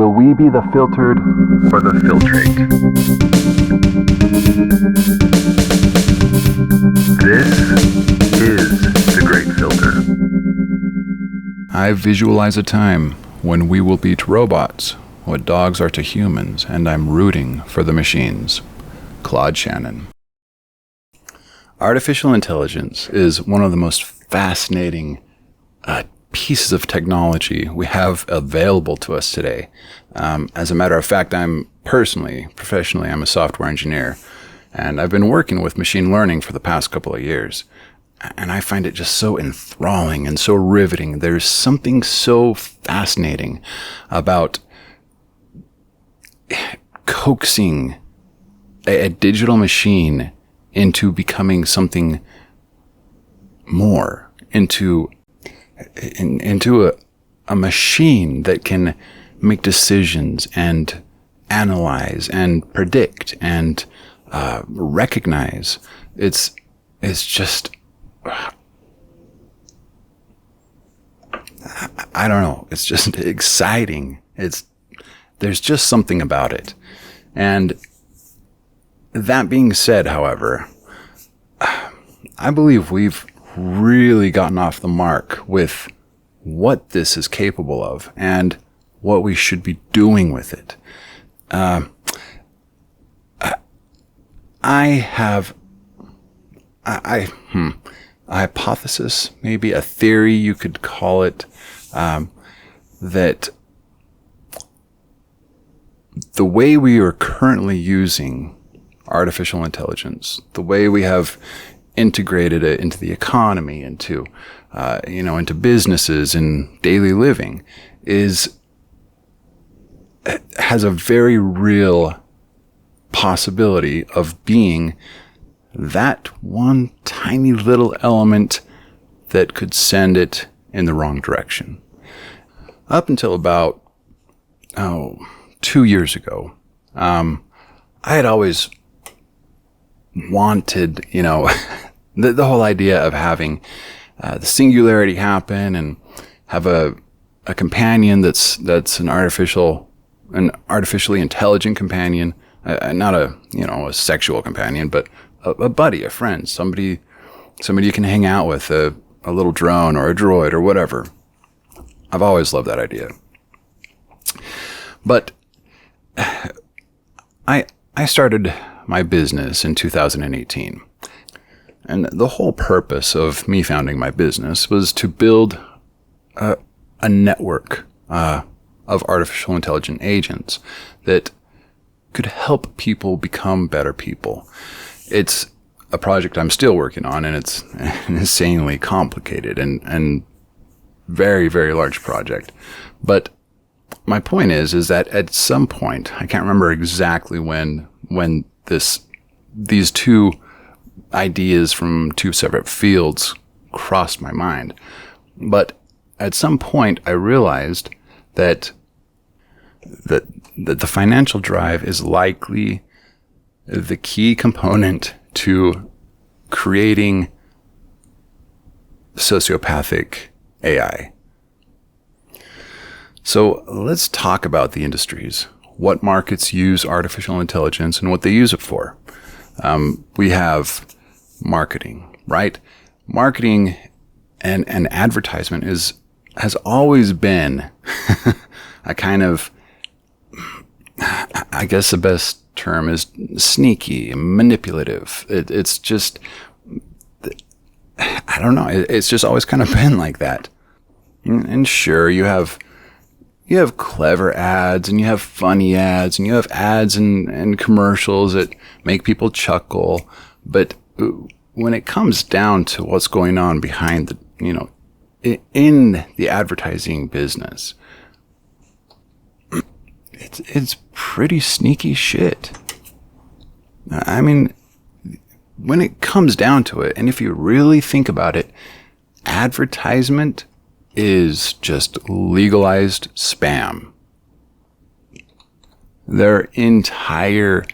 Will we be the filtered or the filtrate? This is the Great Filter. I visualize a time when we will be to robots what dogs are to humans, and I'm rooting for the machines. Claude Shannon. Artificial intelligence is one of the most fascinating pieces of technology we have available to us today. As a matter of fact, professionally, I'm a software engineer, and I've been working with machine learning for the past couple of years. And I find it just so enthralling and so riveting. There's something so fascinating about coaxing a digital machine into becoming something more, into a machine that can make decisions and analyze and predict and recognize. It's just, I don't know. It's just exciting. There's just something about it. And that being said, however, I believe we've really gotten off the mark with what this is capable of and what we should be doing with it. I have a hypothesis, maybe a theory you could call it, that the way we are currently using artificial intelligence, the way we have integrated it into the economy, into businesses and daily living, has a very real possibility of being that one tiny little element that could send it in the wrong direction. Up until about 2 years ago, I had always wanted, the whole idea of having the singularity happen and have a companion that's an artificially intelligent companion, not a sexual companion, but a buddy, a friend, somebody you can hang out with, a little drone or a droid or whatever. I've always loved that idea. But I started my business in 2018. And the whole purpose of me founding my business was to build a network of artificial intelligent agents that could help people become better people. It's a project I'm still working on, and it's an insanely complicated and very, very large project. But my point is that at some point, I can't remember exactly when these two ideas from two separate fields crossed my mind. But at some point, I realized that the financial drive is likely the key component to creating sociopathic AI. So let's talk about the industries, what markets use artificial intelligence and what they use it for. We have marketing, right? Marketing and advertisement has always been a kind of, I guess the best term is sneaky, manipulative. It's just, I don't know. It's just always kind of been like that. And sure, you have clever ads, and you have funny ads, and you have ads and commercials that make people chuckle. But when it comes down to what's going on behind in the advertising business, it's pretty sneaky shit. I mean, when it comes down to it, and if you really think about it, advertisement is just legalized spam. There are entire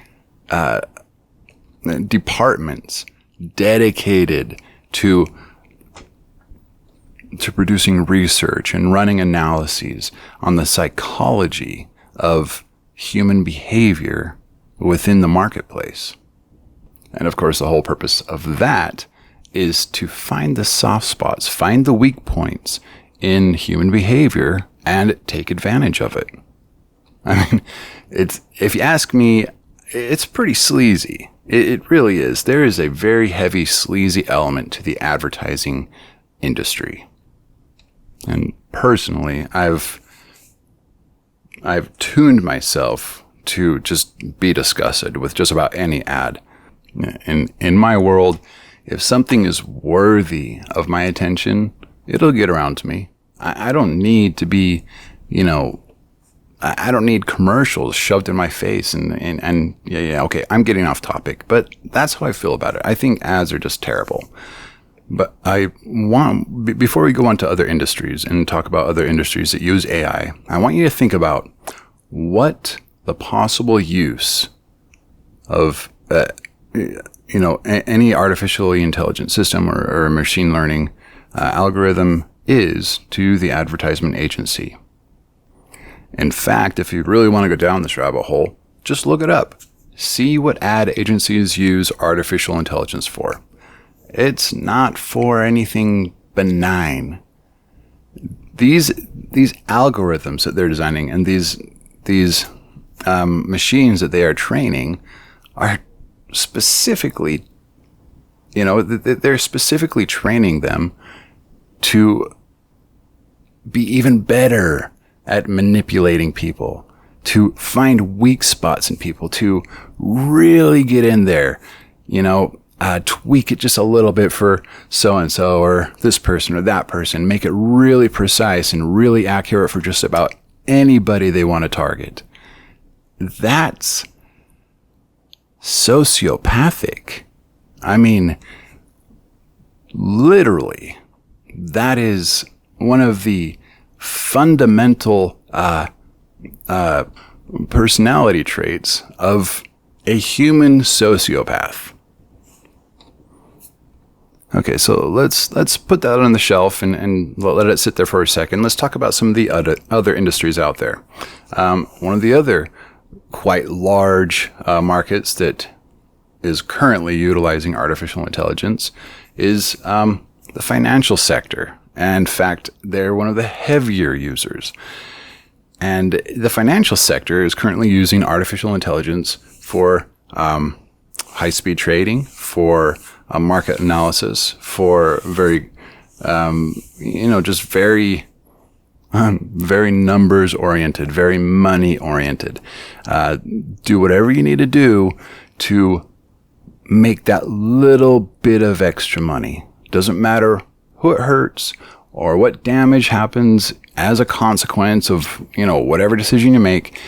departments dedicated to producing research and running analyses on the psychology of human behavior within the marketplace. And of course, the whole purpose of that is to find the soft spots, find the weak points in human behavior and take advantage of it. I mean, if you ask me, it's pretty sleazy. It really is. There is a very heavy sleazy element to the advertising industry. And personally, I've tuned myself to just be disgusted with just about any ad. In my world, if something is worthy of my attention, it'll get around to me. I don't need to be, I don't need commercials shoved in my face and yeah, okay, I'm getting off topic, but that's how I feel about it. I think ads are just terrible. But before we go on to other industries and talk about other industries that use AI, I want you to think about what the possible use of, any artificially intelligent system or machine learning algorithm is to the advertisement agency. In fact, if you really want to go down this rabbit hole, just look it up. See what ad agencies use artificial intelligence for. It's not for anything benign. These algorithms that they're designing and these machines that they are training are specifically, they're specifically training them to be even better at manipulating people, to find weak spots in people, to really get in there, tweak it just a little bit for so-and-so or this person or that person, make it really precise and really accurate for just about anybody they want to target. That's sociopathic. I mean, literally, that is one of the fundamental personality traits of a human sociopath. Okay, so let's put that on the shelf and let it sit there for a second. Let's talk about some of the other industries out there. One of the other quite large markets that is currently utilizing artificial intelligence is the financial sector. And in fact, they're one of the heavier users. And the financial sector is currently using artificial intelligence for high-speed trading, for market analysis, for very, just very numbers-oriented, very money-oriented. Do whatever you need to do to make that little bit of extra money. Doesn't matter who it hurts or what damage happens as a consequence of, whatever decision you make,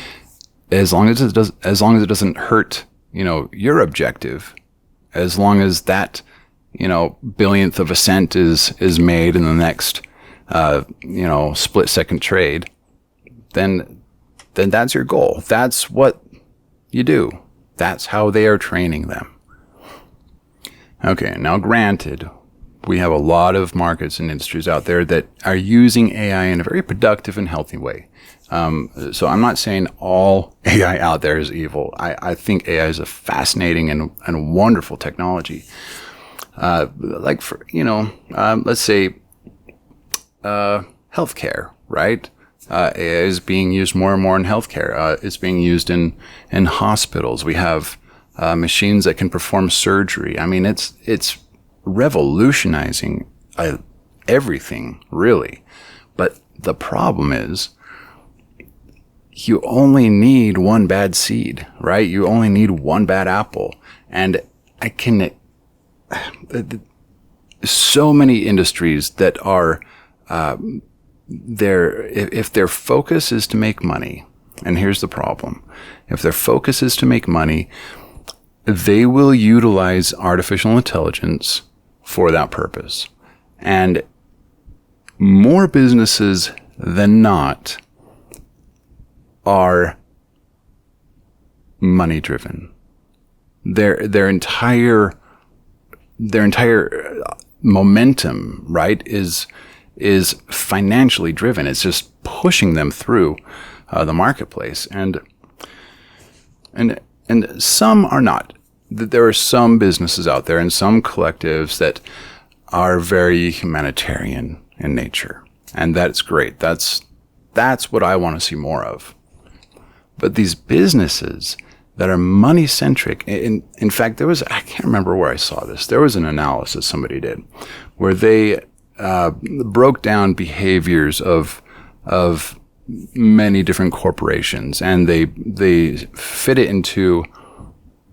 as long as it doesn't hurt, your objective, as long as that, billionth of a cent is made in the next, split second trade, then that's your goal. That's what you do. That's how they are training them. Okay, now granted, we have a lot of markets and industries out there that are using AI in a very productive and healthy way. So I'm not saying all AI out there is evil. I think AI is a fascinating and wonderful technology. Let's say healthcare, right? AI is being used more and more in healthcare. It's being used in hospitals. We have machines that can perform surgery. I mean, it's revolutionizing everything, really. But the problem is, you only need one bad seed, right? You only need one bad apple. And so many industries that are, if their focus is to make money, and here's the problem, if their focus is to make money, they will utilize artificial intelligence for that purpose. And more businesses than not are money driven. Their entire momentum, right, is financially driven. It's just pushing them through the marketplace, and some are not. There are some businesses out there and some collectives that are very humanitarian in nature, and that's great. That's what I want to see more of. But these businesses that are money-centric, in fact, I can't remember where I saw this. There was an analysis somebody did where they broke down behaviors of many different corporations, and they fit it into,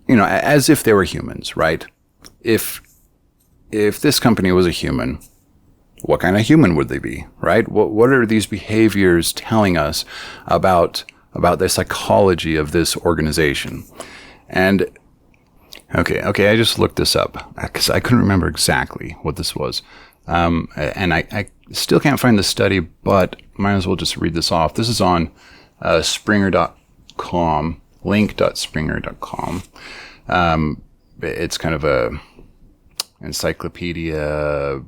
as if they were humans, right? If this company was a human, what kind of human would they be, right? What are these behaviors telling us about the psychology of this organization? And okay, I just looked this up because I couldn't remember exactly what this was. And I still can't find the study, but might as well just read this off. This is on springer.com, link.springer.com. It's kind of a encyclopedia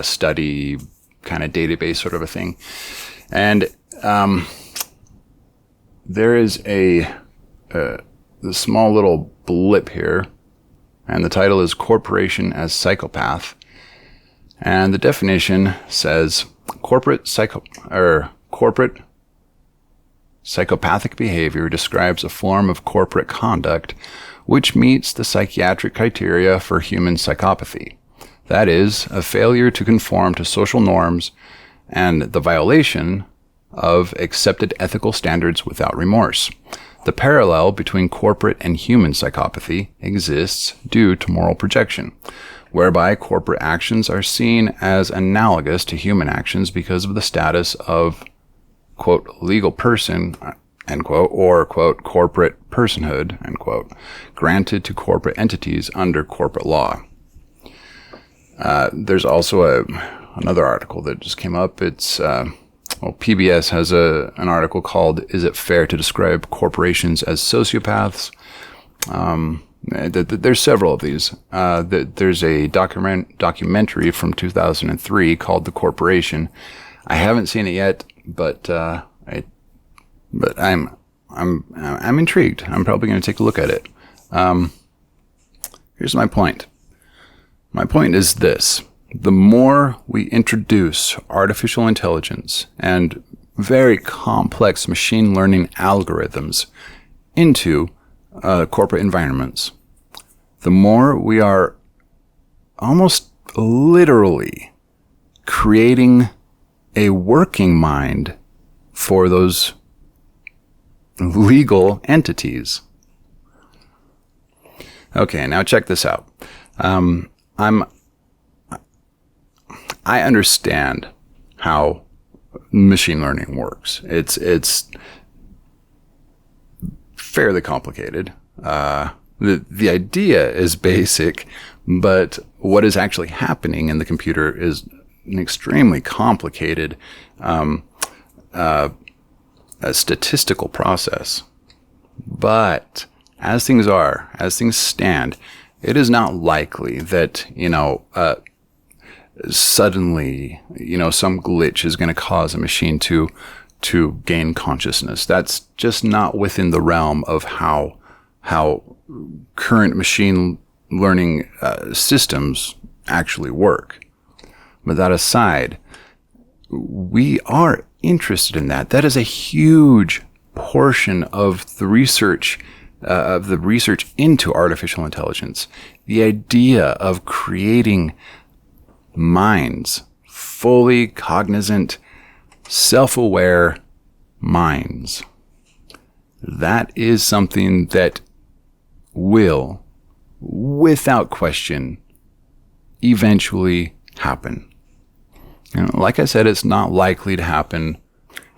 study kind of database sort of a thing. And there is a small little blip here, and the title is Corporation as Psychopath. And the definition says corporate psychopathic behavior describes a form of corporate conduct which meets the psychiatric criteria for human psychopathy. That is, a failure to conform to social norms and the violation of accepted ethical standards without remorse. The parallel between corporate and human psychopathy exists due to moral projection, whereby corporate actions are seen as analogous to human actions because of the status of, quote, legal person, end quote, or, quote, corporate personhood, end quote, granted to corporate entities under corporate law. There's also another article that just came up. It's PBS has an article called "Is It Fair to Describe Corporations as Sociopaths?" There's several of these. There's a documentary from 2003 called "The Corporation." I haven't seen it yet, but I'm intrigued. I'm probably going to take a look at it. Here's my point. My point is this. The more we introduce artificial intelligence and very complex machine learning algorithms into corporate environments, the more we are almost literally creating a working mind for those legal entities. Okay, now check this out. I understand how machine learning works. It's fairly complicated. The idea is basic, but what is actually happening in the computer is an extremely complicated a statistical process. But as things stand, it is not likely that, suddenly, some glitch is going to cause a machine to gain consciousness. That's just not within the realm of how current machine learning systems actually work. But that aside, we are interested in that. That is a huge portion of the research into artificial intelligence. The idea of creating minds, fully cognizant, self-aware minds. That is something that will, without question, eventually happen. Like I said, it's not likely to happen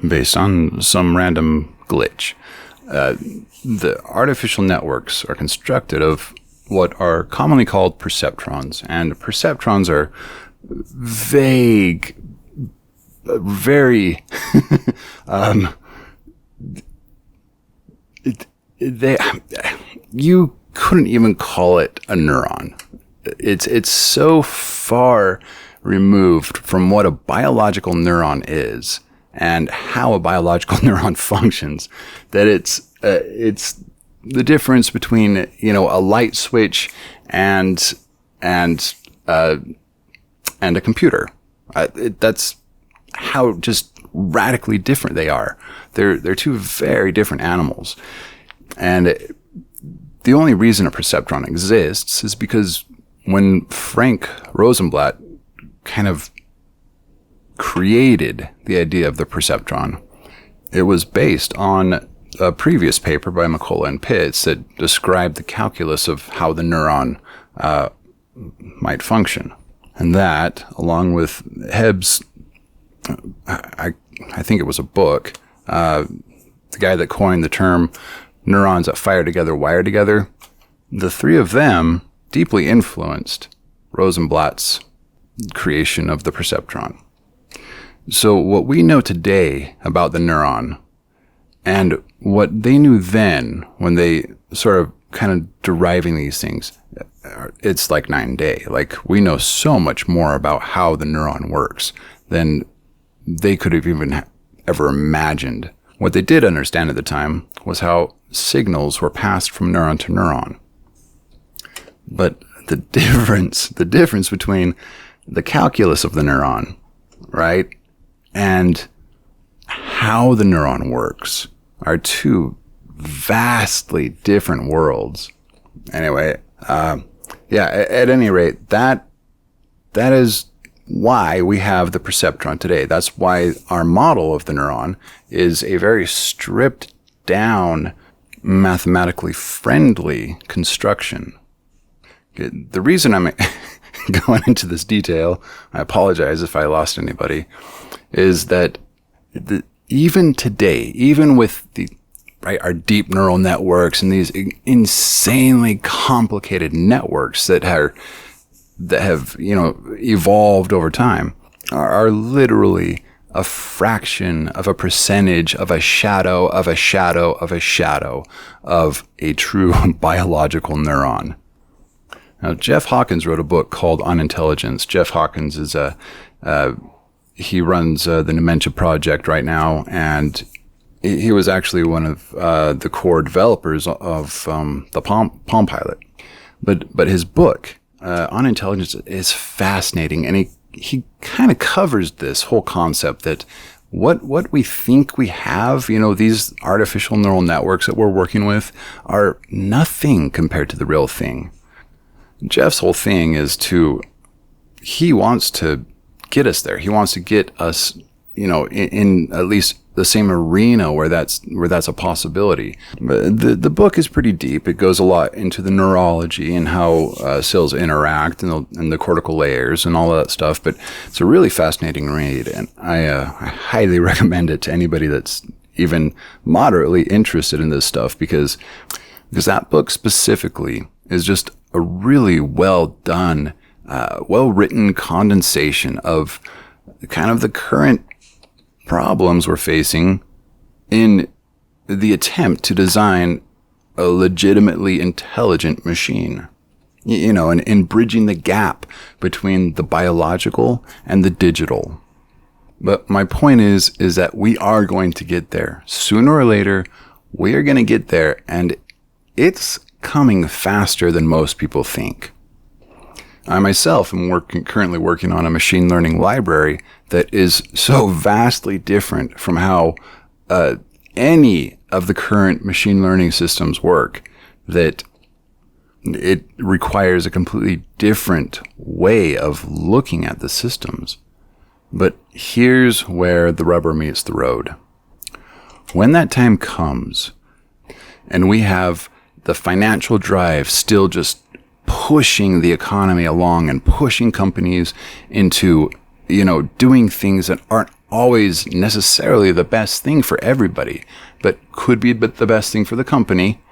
based on some random glitch. The artificial networks are constructed of what are commonly called perceptrons, and perceptrons are vague, very you couldn't even call it a neuron. It's so far removed from what a biological neuron is and how a biological neuron functions, that it's the difference between, a light switch and a computer. That's how just radically different they are. They're two very different animals. And the only reason a perceptron exists is because when Frank Rosenblatt kind of created the idea of the perceptron, it was based on a previous paper by McCullough and Pitts that described the calculus of how the neuron might function. And that, along with Hebb's, I think it was a book, the guy that coined the term neurons that fire together, wire together, the three of them deeply influenced Rosenblatt's creation of the perceptron. So what we know today about the neuron and what they knew then when they sort of kind of deriving these things, it's like night and day. Like, we know so much more about how the neuron works than they could have even ever imagined. What they did understand at the time was how signals were passed from neuron to neuron. But the difference between the calculus of the neuron, right, and how the neuron works are two vastly different worlds. Anyway, at any rate, that is why we have the perceptron today. That's why our model of the neuron is a very stripped down, mathematically friendly construction. The reason I'm going into this detail, I apologize if I lost anybody, is that even today, even with our deep neural networks and these insanely complicated networks that have evolved over time, are literally a fraction of a percentage of a shadow of a shadow of a shadow of a true biological neuron. Now, Jeff Hawkins wrote a book called On Intelligence. Jeff Hawkins is he runs the Dementia Project right now, and he was actually one of the core developers of the Palm Pilot. But his book, On Intelligence, is fascinating, and he kind of covers this whole concept that what we think we have, these artificial neural networks that we're working with, are nothing compared to the real thing. Jeff's whole thing is he wants to get us there. He wants to get us, in at least the same arena where that's a possibility. The book is pretty deep. It goes a lot into the neurology and how cells interact and the cortical layers and all of that stuff. But it's a really fascinating read, and I highly recommend it to anybody that's even moderately interested in this stuff, because that book specifically is just a really well done, well written condensation of kind of the current problems we're facing in the attempt to design a legitimately intelligent machine, and in bridging the gap between the biological and the digital. But my point is that we are going to get there. Sooner or later, we are going to get there, and it's coming faster than most people think. I myself am currently working on a machine learning library that is so vastly different from how any of the current machine learning systems work that it requires a completely different way of looking at the systems. But here's where the rubber meets the road. When that time comes, and we have the financial drive still just pushing the economy along and pushing companies into, doing things that aren't always necessarily the best thing for everybody, but could be the best thing for the company,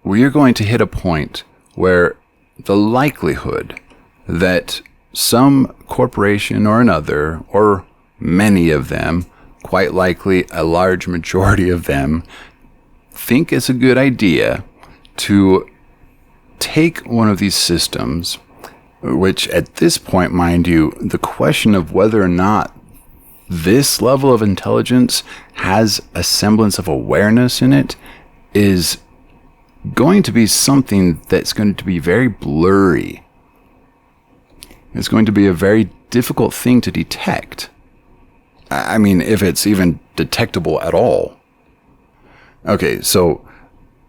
we are going to hit a point where the likelihood that some corporation or another, or many of them, quite likely a large majority of them, think it's a good idea to take one of these systems, which at this point, mind you, the question of whether or not this level of intelligence has a semblance of awareness in it is going to be something that's going to be very blurry. It's going to be a very difficult thing to detect. I mean, if it's even detectable at all. Okay, so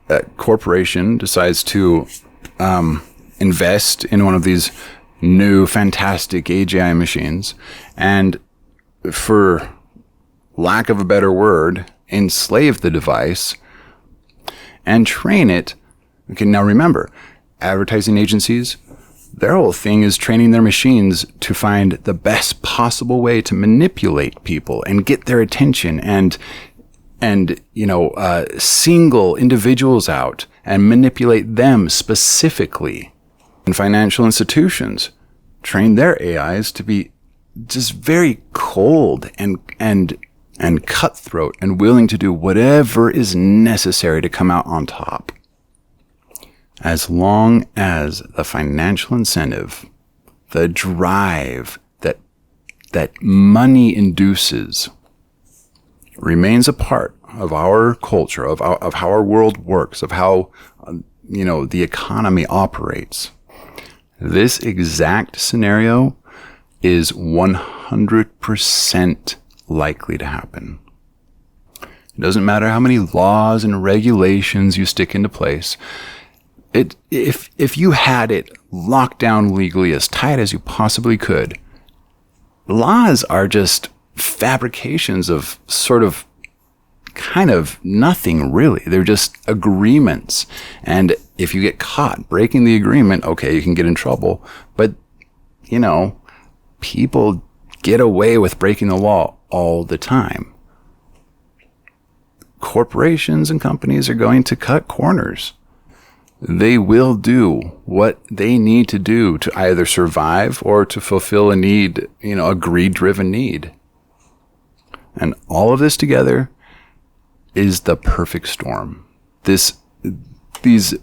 a corporation decides to invest in one of these new fantastic AGI machines and, for lack of a better word, enslave the device and train it. Okay, now remember, advertising agencies, their whole thing is training their machines to find the best possible way to manipulate people and get their attention and single individuals out and manipulate them specifically. And financial institutions train their AIs to be just very cold and cutthroat and willing to do whatever is necessary to come out on top. As long as the financial incentive, the drive that money induces remains a part of our culture, of how our world works, of how, the economy operates, this exact scenario is 100% likely to happen. It doesn't matter how many laws and regulations you stick into place. If you had it locked down legally as tight as you possibly could, laws are just fabrications of kind of nothing really. They're just agreements. And if you get caught breaking the agreement, okay, you can get in trouble. But, people get away with breaking the law all the time. Corporations and companies are going to cut corners. They will do what they need to do to either survive or to fulfill a need, a greed-driven need. And all of this together is the perfect storm. These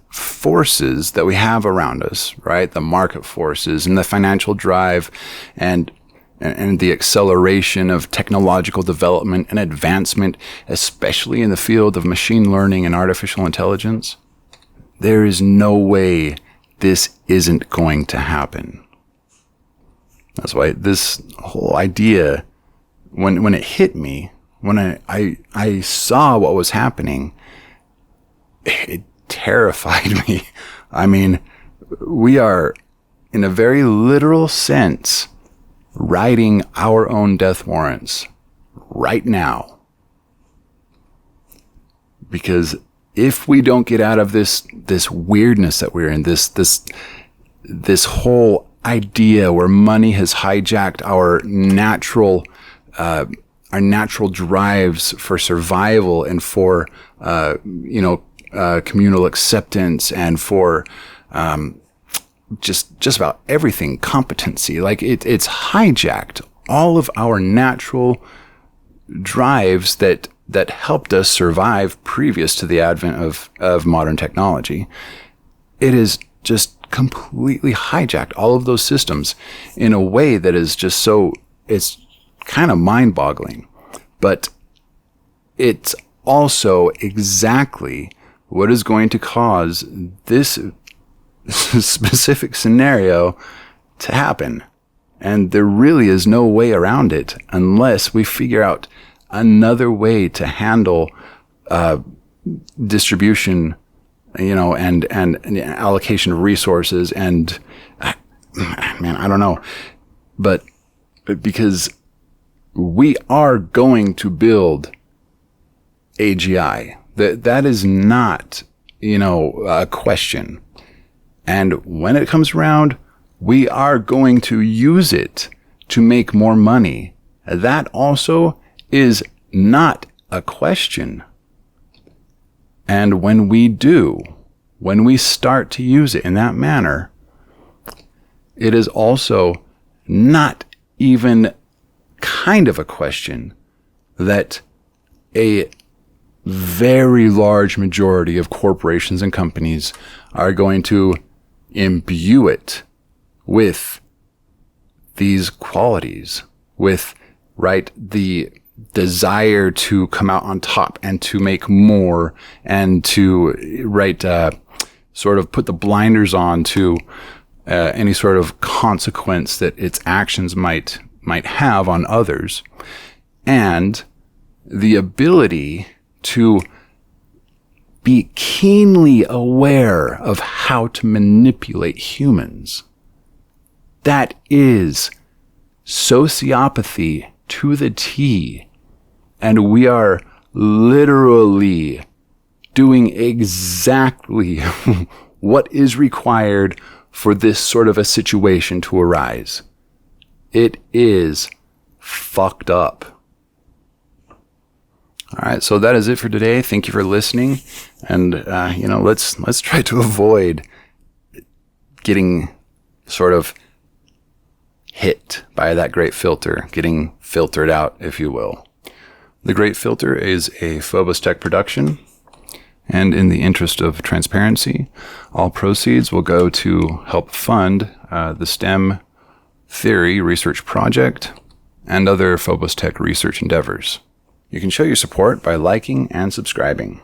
forces that we have around us, right? The market forces and the financial drive and the acceleration of technological development and advancement, especially in the field of machine learning and artificial intelligence. There is no way this isn't going to happen. That's why this whole idea, when it hit me, when I saw what was happening, it terrified me. I mean, we are, in a very literal sense, writing our own death warrants right now. Because if we don't get out of this weirdness that we're in, this whole idea where money has hijacked our natural drives for survival and for communal acceptance and for just about everything, competency, like it's hijacked all of our natural drives that helped us survive previous to the advent of modern technology. It is just completely hijacked all of those systems in a way that is just so, it's kind of mind-boggling. But it's also exactly what is going to cause this specific scenario to happen. And there really is no way around it unless we figure out another way to handle distribution, and allocation of resources. And man, I don't know, but because we are going to build AGI, that is not, a question. And when it comes around, we are going to use it to make more money. That also is not a question. And when we start to use it in that manner, it is also not even kind of a question that a very large majority of corporations and companies are going to imbue it with these qualities, with right? The desire to come out on top and to make more and to, right, sort of put the blinders on to any sort of consequence that its actions might have on others, and the ability to be keenly aware of how to manipulate humans. That is sociopathy to the T. And we are literally doing exactly what is required for this sort of a situation to arise. It is fucked up. All right, so that is it for today. Thank you for listening, and let's try to avoid getting sort of hit by that great filter, getting filtered out, if you will. The Great Filter is a PhobosTech production, and in the interest of transparency, all proceeds will go to help fund the STEM theory research project and other PhobosTech research endeavors. You can show your support by liking and subscribing.